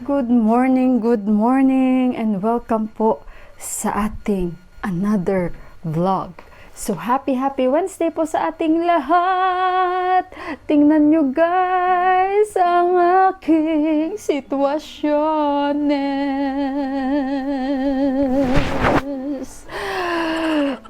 good morning, and welcome po sa ating another vlog. So, happy Wednesday po sa ating lahat! Tingnan nyo guys ang aking sitwasyon.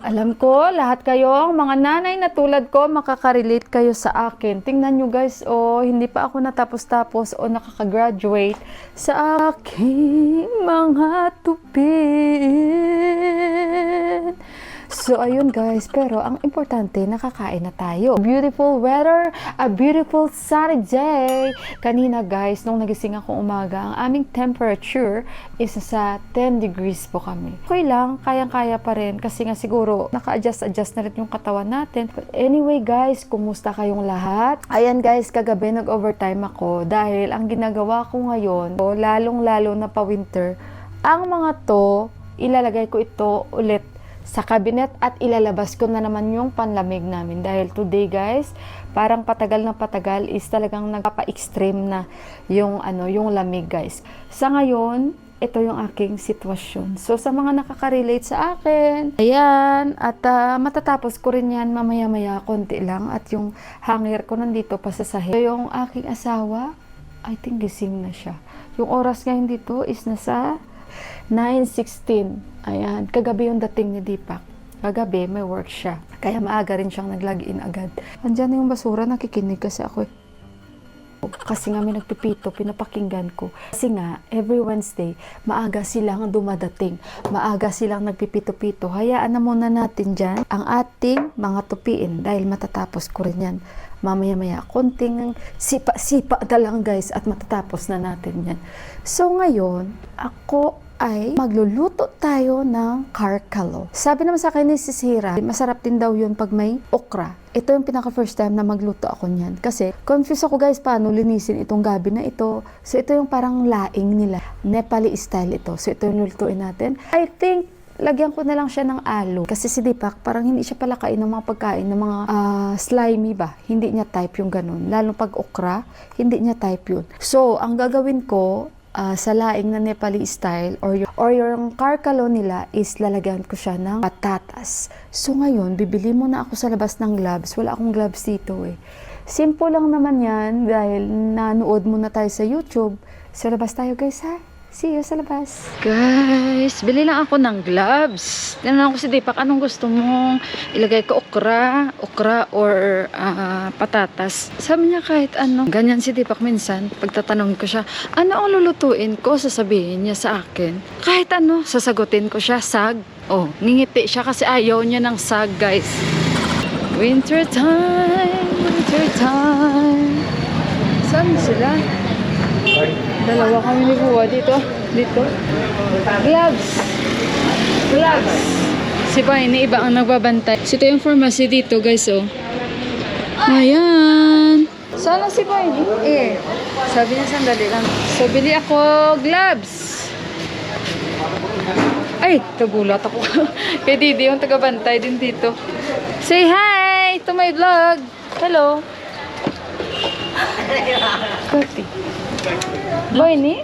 Alam ko, lahat kayong mga nanay na tulad ko, makaka-relate kayo sa akin. Tingnan nyo guys, hindi pa ako natapos-tapos o nakaka-graduate sa aking mga tupin. So, ayun guys, pero ang importante, nakakain na tayo. Beautiful weather, a beautiful sunny day. Kanina guys, nung nagising ako umaga, ang aming temperature is sa 10 degrees po kami. Okay lang, kayang-kaya pa rin kasi nga siguro naka-adjust na rin yung katawan natin. But anyway guys, kumusta kayong lahat? Ayan guys, kagabi nag-overtime ako dahil ang ginagawa ko ngayon, lalong-lalo na pa-winter, ang mga to, ilalagay ko ito ulit sa cabinet at ilalabas ko na naman yung panlamig namin dahil today guys, parang patagal is talagang nagpapa-extreme na yung lamig guys. Sa ngayon, ito yung aking sitwasyon. So sa mga nakaka-relate sa akin, ayan, at matatapos ko rin yan mamaya-maya konti lang at yung hanger ko nandito pa sa sahig. So, yung aking asawa, I think gising na siya. Yung oras ngayon dito is nasa 9:16. Ayan, kagabi yung dating ni Deepak. Kagabi may work siya. Kaya maaga rin siyang nag-log-in agad. Andiyan na yung basura, nakikinig kasi ako. Kasi nga may nagpipito, pinapakinggan ko. Kasi nga, every Wednesday, maaga silang dumadating. Maaga silang nagpipito-pito. Hayaan na muna natin dyan ang ating mga tupiin dahil matatapos ko rin yan. Mamaya-maya, konting sipa-sipa na lang guys at matatapos na natin yan. So ngayon, ako ay magluluto tayo ng karkalo. Sabi naman sa akin ni Sisira, masarap din daw yun pag may okra. Ito yung pinaka first time na magluto ako niyan. Kasi confused ako guys paano linisin itong gabi na ito. So ito yung parang laing nila. Nepali style ito. So ito yung lulutuin natin. I think lagyan ko na lang siya ng alo. Kasi si Deepak, parang hindi siya pala kain ng mga pagkain ng mga slimy ba. Hindi niya type yung ganun. Lalo pag okra, hindi niya type yun. So, ang gagawin ko, sa laing na Nepali style or yung karkalo nila is lalagyan ko siya ng patatas. So ngayon, bibili muna ako sa labas ng gloves. Wala akong gloves dito eh. Simple lang naman yan dahil nanood muna tayo sa YouTube. Sa labas tayo guys ha. See you sa labas. Guys, bili lang ako ng gloves. Tinanong ko si Deepak, anong gusto mong ilagay ko? Okra or patatas. Sabi niya kahit ano. Ganyan si Deepak minsan. Pagtatanong ko siya, ano ang lulutuin ko? Sasabihin niya sa akin. Kahit ano, sasagutin ko siya, sag. Oh, ngingiti siya kasi ayaw niya ng sag, guys. Winter time. Saan sila? Dalawa kami ni Buwa dito. Gloves. Si Paine, iba ang nagbabantay. So, ito yung pharmacy dito, guys, oh. Ayan. Sana si Paine? Sabi niya, sandali lang. So, bili ako gloves. Ay, tagulat ako. Kay Didi, yung tagabantay din dito. Say hi to my vlog. Hello. Kati. Boy ni?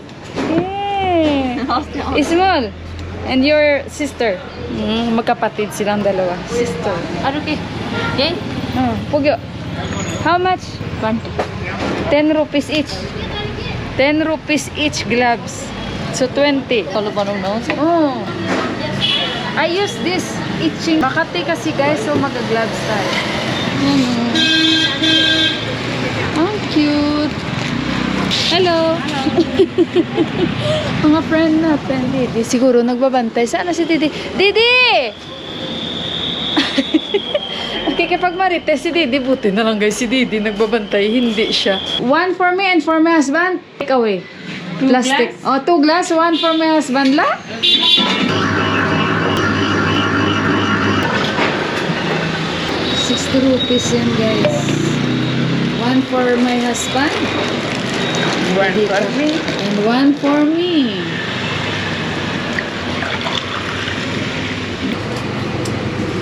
Small. And your sister. Magkapatid silang dalawa. Sister. Ano ki? Yan? Pugyo. How much? 10 rupees each. 10 rupees each gloves. So 20. Kalau parang no? Oh. I use this itching. Makati kasi guys, so mag-gloves tayo. How cute. Hello. Mga friend natin. Didi, siguro nagbabantay. Sana si Didi? Didi! Nakikipagmarites si Didi. Buti na lang guys, si Didi nagbabantay. Hindi siya. One for me and for my husband. Take away. Plastic. Oh, 2 glass. One for my husband la. 60 rupees yan guys. One for my husband. One for me. And one for me.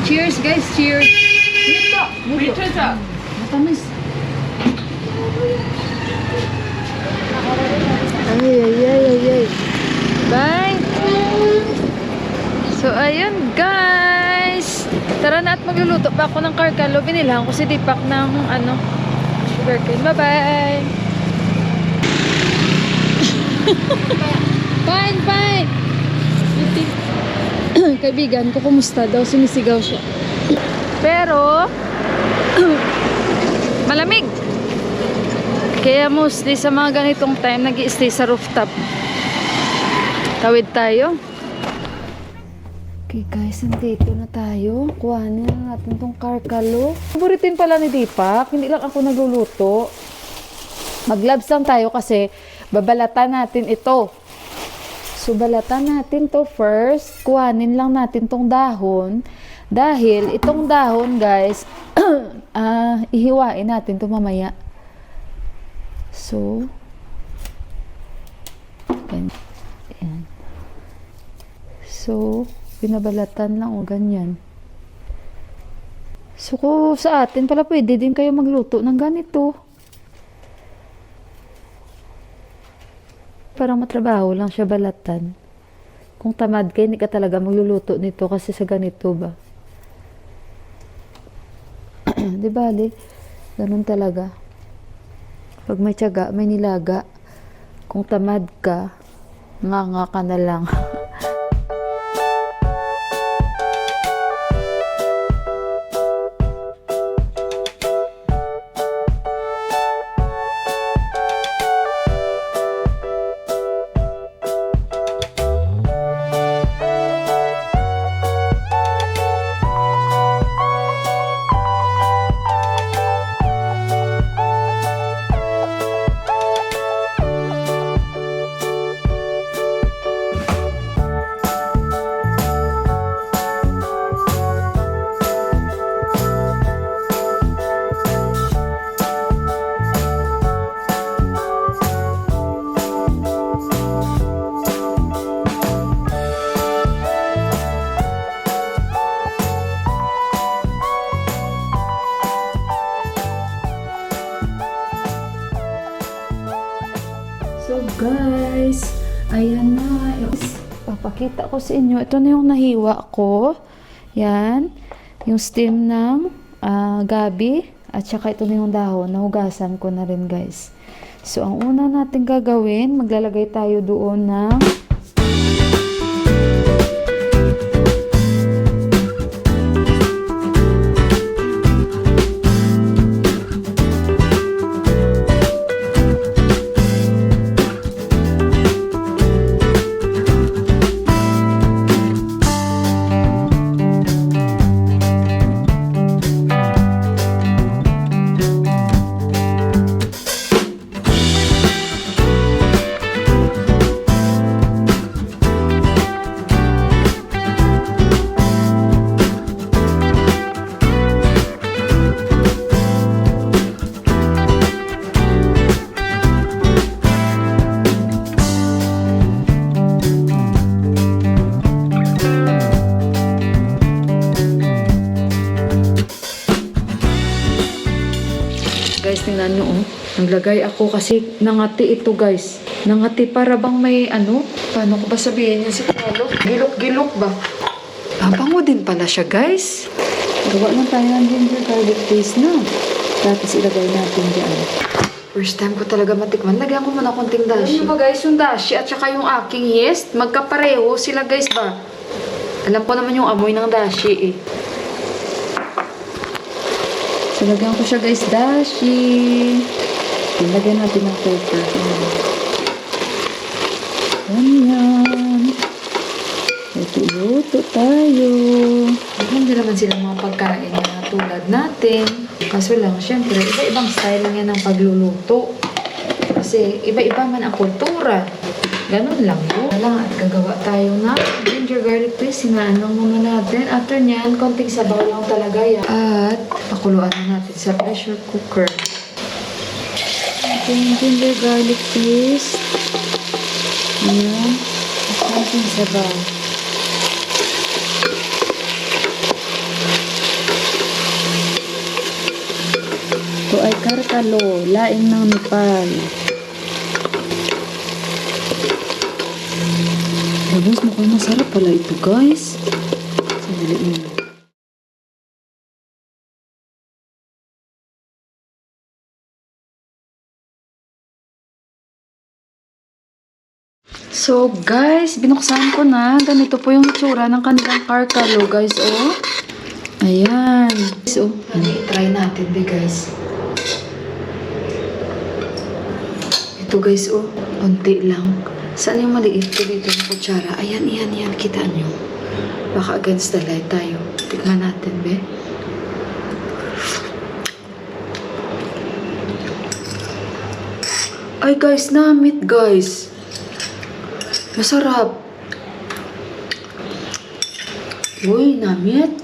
Cheers guys, cheers. Matamis. Ay, ay, ay, ay, ay. Bye! So, ayun guys. Tara na at magluluto pa ako ng karkalo. Binilang ko si Deepak ng sugar cane. Bye-bye! Fine, fine! Kaibigan ko, kumusta daw? Sumisigaw siya. Pero, malamig. Kaya mostly sa mga ganitong time, nag-i-stay sa rooftop. Tawid tayo. Okay guys, nandito na tayo. Kuhanin na natin tong karkalo. Favoritin pala ni Deepak. Hindi lang ako nagluluto. Mag-gloves lang tayo kasi babalatan natin ito. So, balatan natin to first. Kuhanin lang natin tong dahon. Dahil itong dahon guys, ihiwain natin to mamaya. So, ayan. So, binabalatan lang o ganyan. So, kung sa atin pala pwede din kayo magluto ng ganito. Parang matrabaho lang siya balatan. Kung tamad ka, hindi ka talaga magluluto nito kasi sa ganito ba? Di bale? Ganun talaga. Pag may tiyaga, may nilaga. Kung tamad ka, nga ka na lang. So guys, ayan na. Papakita ko sa inyo. Ito na yung nahiwa ko. Yan. Yung stem ng gabi. At saka ito na yung dahon. Nahugasan ko na rin guys. So ang una natin gagawin, maglalagay tayo doon ng guys, tingnan nyo oh. Naglagay ako kasi nangati ito guys. Nangati para bang may paano ko ba sabihin yan si Carlo? Gilok-gilok ba? Bango din pala siya guys. Gawa lang tayo ng ginger garlic paste na. Tapos ilagay natin dyan. First time ko talaga matikman. Lagyan ko muna konting dashi. Alam ba guys, yung dashi at saka yung aking yeast, magkapareho sila guys ba? Alam ko naman yung amoy ng dashi eh. So, lagyan ko siya guys, dashi. Lagyan natin ng pepper. Ganyan. Luto tayo. Hindi naman sila mga pagkain na tulad natin. Kaso lang, syempre, iba-ibang style lang yan ng pagluluto. Kasi iba-iba man ang kultura. Ganun lang yun. At gagawa tayo na ginger garlic paste. Sinaan lang muna natin. After nyan, konting sabaw lang talaga yan. At pakuluan na natin sa pressure cooker. Ito yung ginger garlic paste. Ayan. At konting sabaw. Ito ay karkalo, laing ng Nepal. Sa labas, mukhang masarap pala ito, guys. Sandali mo. So, guys, binuksan ko na. Ganito po yung itsura ng kanilang karkalo, guys, oh. Ayan. So, try natin, guys. Ito, guys, oh. Unti lang. Saan yung maliit ko dito ng kutsara? Ayan, yan. Kita nyo. Baka against the light tayo. Tikman natin, be. Ay, guys, namit, guys. Masarap. Uy, namit.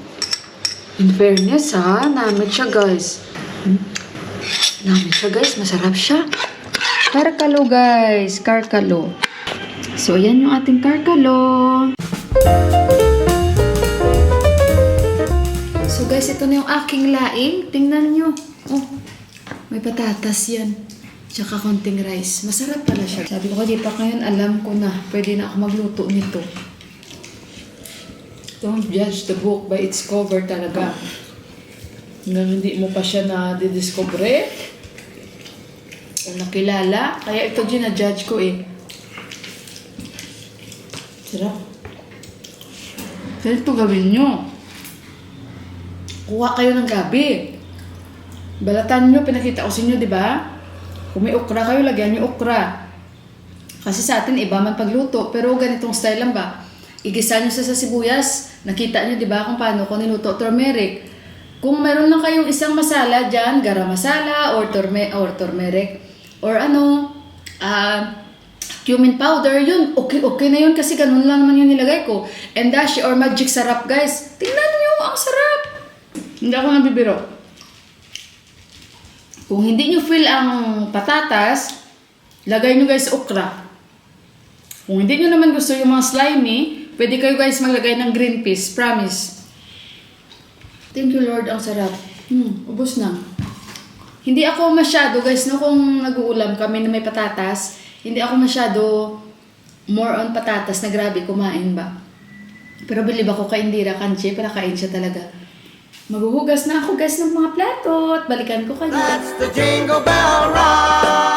In fairness, ha? Namit siya, guys. Namit siya, guys. Masarap siya. Karkalo, guys. Karkalo. So, ayan yung ating karkalo. So, guys, ito na yung aking laing. Tingnan nyo. Oh, may patatas yan. Tsaka konting rice. Masarap pala siya. Sabi ko, di pa ngayon alam ko na. Pwede na ako magluto nito. Don't judge the book by its cover talaga. Hanggang hindi mo pa siya na-discover o nakilala. Kaya ito ginajudge ko eh. Sarap. Kaya ito gawin nyo. Kuha kayo ng gabi. Balatan nyo, pinakita ko sa inyo, di ba? Kung may okra kayo, lagyan nyo okra. Kasi sa atin, iba man pagluto. Pero ganitong style lang ba? Igisa nyo sa sibuyas. Nakita nyo, di ba, kung paano ko niluto turmeric. Kung meron lang kayong isang masala dyan, garam masala or turmeric, or cumin powder, yun, okay na yun kasi ganun lang naman yung nilagay ko. And dashi or magic sarap, guys. Tingnan nyo, ang sarap. Hindi ako nabibiro. Kung hindi nyo feel ang patatas, lagay nyo guys okra. Kung hindi nyo naman gusto yung mga slimy, pwede kayo guys maglagay ng green peas. Promise. Thank you Lord, ang sarap. Ubos na. Hindi ako masyado guys, no, kung nag-uulam kami na may patatas, hindi ako masyado more on patatas na grabe kumain ba. Pero believe ako kay Indira Kanche, para kain siya talaga. Maghuhugas na ako guys ng mga plato at balikan ko kayo. That's the Jingle Bell Rock.